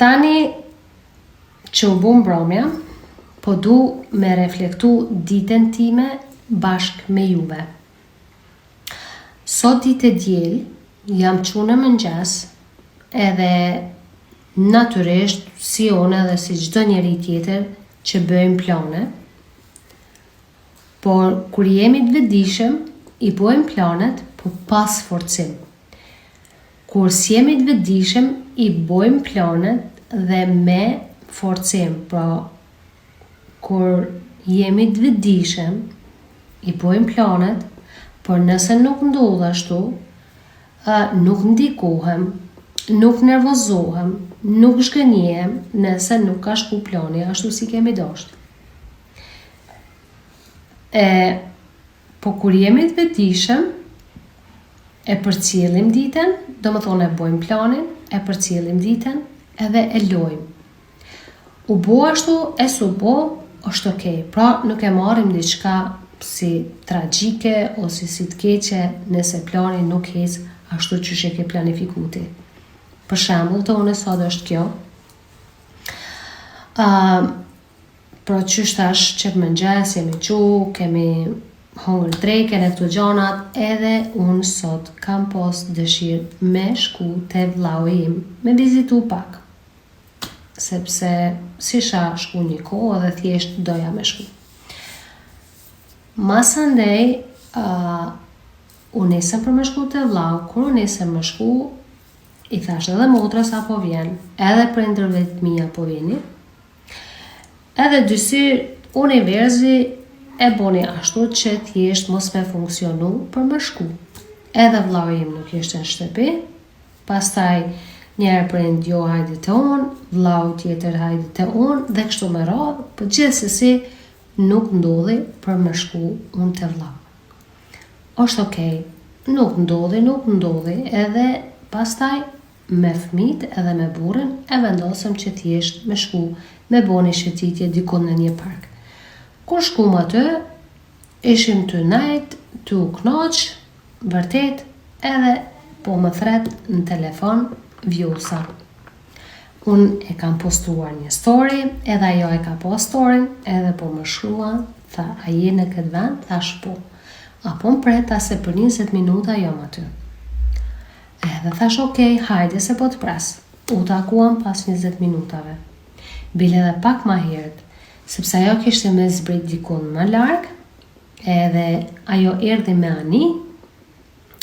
Tani që u bu mbrëmja, po du me reflektu ditën time bashk me juve. Sot ditë e diel, jam qu në mëngjes, edhe natyrisht si unë edhe si çdo njeri tjetër që bëjmë plane, por kur jemi të vetëdijshëm, i bëjmë planet po pas forcim. Kur s'jemi të vetëdijshëm, i bëjmë planet dhe me forcim. Pra, kur jemi të vetëdijshëm, i bëjmë planet, por nëse nuk ndodh ashtu, nuk ndikohem, nuk nervozohem, nuk zhgënjehem nëse nuk ka shku plani ashtu si kemi dashur. Po kur jemi të vetëdijshëm, e përcjellim ditën, do më thonë e bojmë planin, e përcjellim ditën edhe e lojmë. U bo ashtu, e su bo, është okej. Pra nuk e marrim diçka si tragjike ose si të keqe nëse plani nuk ecë ashtu që e ke planifikuar ti. Për shembull, të unë sot është kjo. Pra qysh tash që mëngjes jemi qu, kemi hongër dreken e këto gjanat, edhe unë sot kam pas dëshirë me shku te vllau im, me vizitu pak. Sepse si sha shku një kohë dhe thjesht doja me shku. Masandej, unë nesëm për me shku te vllau, kur unë nesëm me shku, i thash edhe motrës apo vjen, edhe prindërve të mi apo vjeni, edhe dysir universi e boni ashtu që thjesht mos me funksionu për më shku. Edhe vllau im nuk ishte në shtëpi, pastaj njerë prind jo hajde të unë, vllau tjetër hajde të unë, dhe kështu me radhë, për gjithsesi nuk ndodhi për më shku unë të vllau. Është okej, nuk ndodhi, edhe pastaj me fëmit edhe me burrin e vendosëm që thjesht me shku me boni shëtitje dikun në një park. Kur shkum aty, ishim të najt, të u knaq, vërtet, edhe po më thret në telefon vjosa. Unë e kam postuar një story, edhe ajo e ka post storyn, edhe po më shkrua, tha, a je në këtë vend? Thash po. Apo më preta se për 20 minuta jam aty. Edhe thash okej, hajde se po të pres. U takuam pas 20 minutave. Bile dhe pak ma herët, sepse ajo kishte me zbrit dikun më larg, edhe ajo erdhi me ani,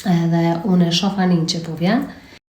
edhe unë e shoh anin që po vjen,